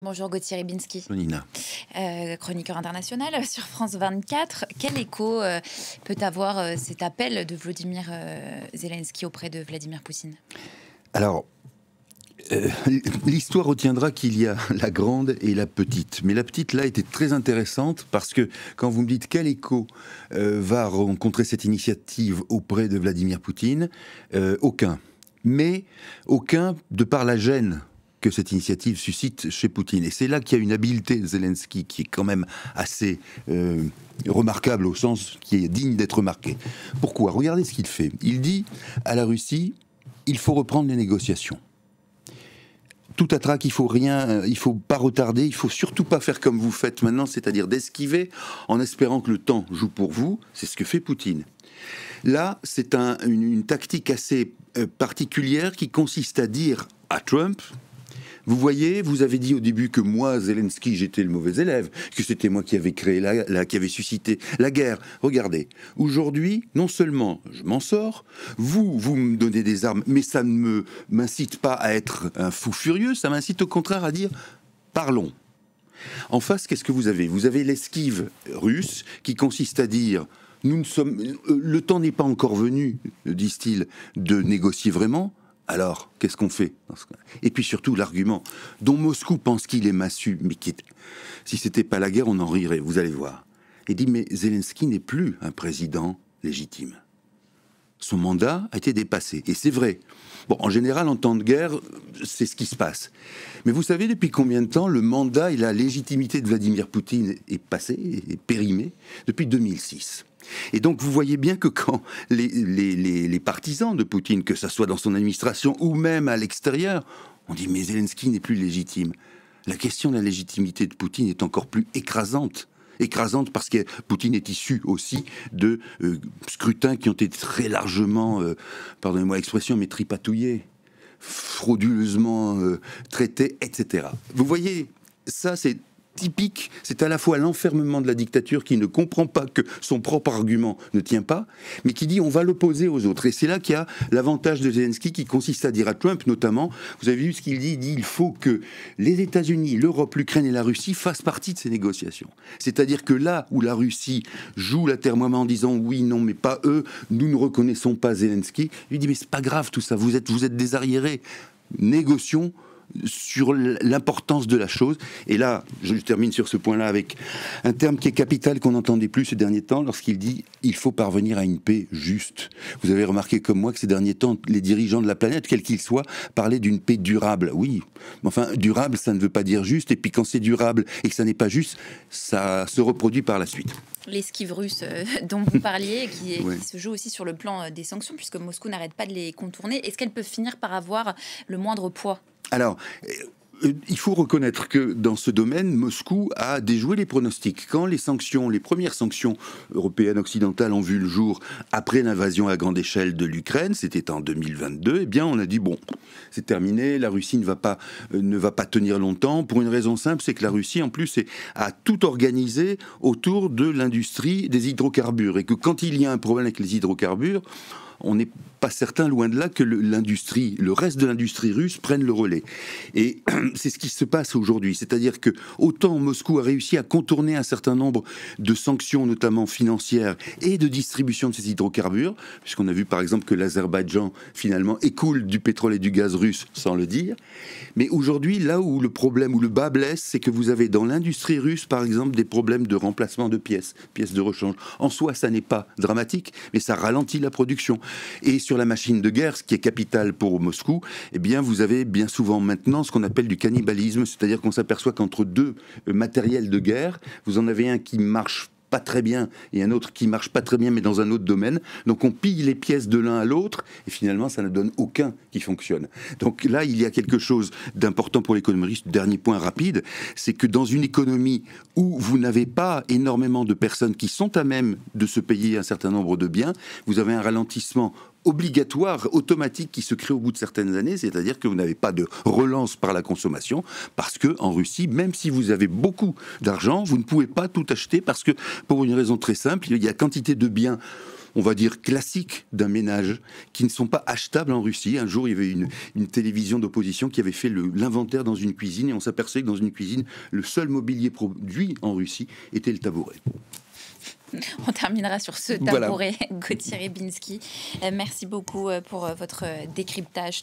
Bonjour Gauthier Ribinski, Nina. Chroniqueur international sur France 24. Quel écho peut avoir cet appel de Volodymyr Zelensky auprès de Vladimir Poutine? Alors, l'histoire retiendra qu'il y a la grande et la petite. Mais la petite, là, était très intéressante parce que quand vous me dites quel écho va rencontrer cette initiative auprès de Vladimir Poutine, aucun. Mais aucun de par la gêne que cette initiative suscite chez Poutine. Et c'est là qu'il y a une habileté de Zelensky qui est quand même assez remarquable, au sens qui est digne d'être remarqué. Pourquoi? Regardez ce qu'il fait. Il dit à la Russie, il faut reprendre les négociations. Tout à trac, il faut pas retarder, il faut surtout pas faire comme vous faites maintenant, c'est-à-dire d'esquiver en espérant que le temps joue pour vous. C'est ce que fait Poutine. Là, c'est une tactique assez particulière qui consiste à dire à Trump: vous voyez, vous avez dit au début que moi, Zelensky, j'étais le mauvais élève, que c'était moi qui avais créé qui avait suscité la guerre. Regardez, aujourd'hui, non seulement je m'en sors, vous me donnez des armes, mais ça ne m'incite pas à être un fou furieux, ça m'incite au contraire à dire parlons. En face, qu'est-ce que vous avez? Vous avez l'esquive russe qui consiste à dire le temps n'est pas encore venu, disent-ils, de négocier vraiment. Alors, qu'est-ce qu'on fait? Et puis surtout, l'argument dont Moscou pense qu'il est massu, mais si c'était pas la guerre, on en rirait, vous allez voir. Il dit, mais Zelensky n'est plus un président légitime. Son mandat a été dépassé, et c'est vrai. Bon, en général, en temps de guerre, c'est ce qui se passe. Mais vous savez depuis combien de temps le mandat et la légitimité de Vladimir Poutine est passé, est périmé? Depuis 2006. Et donc vous voyez bien que quand les partisans de Poutine, que ce soit dans son administration ou même à l'extérieur, on dit mais Zelensky n'est plus légitime. La question de la légitimité de Poutine est encore plus écrasante. Écrasante parce que Poutine est issu aussi de scrutins qui ont été très largement, pardonnez-moi l'expression, mais tripatouillés, frauduleusement traités, etc. Vous voyez, ça c'est typique, c'est à la fois l'enfermement de la dictature qui ne comprend pas que son propre argument ne tient pas, mais qui dit on va l'opposer aux autres. Et c'est là qu'il y a l'avantage de Zelensky qui consiste à dire à Trump notamment, vous avez vu ce qu'il dit, il dit il faut que les États-Unis, l'Europe, l'Ukraine et la Russie fassent partie de ces négociations. C'est-à-dire que là où la Russie joue la terre-moi en disant oui, non, mais pas eux, nous ne reconnaissons pas Zelensky, il dit mais c'est pas grave tout ça, vous êtes des arriérés, négocions sur l'importance de la chose. Et là, je termine sur ce point-là avec un terme qui est capital qu'on n'entendait plus ces derniers temps lorsqu'il dit « il faut parvenir à une paix juste ». Vous avez remarqué comme moi que ces derniers temps, les dirigeants de la planète, quels qu'ils soient, parlaient d'une paix durable. Oui, mais enfin, durable, ça ne veut pas dire juste. Et puis quand c'est durable et que ça n'est pas juste, ça se reproduit par la suite. L'esquive russe dont vous parliez, qui Ouais. se joue aussi sur le plan des sanctions, puisque Moscou n'arrête pas de les contourner, est-ce qu'elles peuvent finir par avoir le moindre poids? Alors, il faut reconnaître que dans ce domaine, Moscou a déjoué les pronostics. Quand les premières sanctions européennes occidentales ont vu le jour après l'invasion à grande échelle de l'Ukraine, c'était en 2022, eh bien on a dit bon, c'est terminé, la Russie ne va pas tenir longtemps, pour une raison simple, c'est que la Russie en plus a tout organisé autour de l'industrie des hydrocarbures, et que quand il y a un problème avec les hydrocarbures, on n'est pas certain, loin de là, que le reste de l'industrie russe prenne le relais. Et c'est ce qui se passe aujourd'hui. C'est-à-dire que autant Moscou a réussi à contourner un certain nombre de sanctions, notamment financières, et de distribution de ces hydrocarbures, puisqu'on a vu par exemple que l'Azerbaïdjan, finalement, écoule du pétrole et du gaz russe, sans le dire. Mais aujourd'hui, là où le problème, où le bas blesse, c'est que vous avez dans l'industrie russe, par exemple, des problèmes de remplacement de pièces de rechange. En soi, ça n'est pas dramatique, mais ça ralentit la production. Et sur la machine de guerre, ce qui est capital pour Moscou, eh bien, vous avez bien souvent maintenant ce qu'on appelle du cannibalisme, c'est-à-dire qu'on s'aperçoit qu'entre deux matériels de guerre, vous en avez un qui marche pas très bien et un autre qui marche pas très bien mais dans un autre domaine, donc on pille les pièces de l'un à l'autre et finalement ça ne donne aucun qui fonctionne. Donc là il y a quelque chose d'important pour l'économie. Dernier point rapide, c'est que dans une économie où vous n'avez pas énormément de personnes qui sont à même de se payer un certain nombre de biens, vous avez un ralentissement obligatoire, automatique, qui se crée au bout de certaines années, c'est-à-dire que vous n'avez pas de relance par la consommation, parce que en Russie, même si vous avez beaucoup d'argent, vous ne pouvez pas tout acheter, parce que, pour une raison très simple, il y a quantité de biens on va dire, classiques d'un ménage, qui ne sont pas achetables en Russie. Un jour, il y avait une télévision d'opposition qui avait fait l'inventaire dans une cuisine, et on s'apercevait que dans une cuisine, le seul mobilier produit en Russie était le tabouret. On terminera sur ce tabouret, voilà. Gauthier Rybinski. Merci beaucoup pour votre décryptage.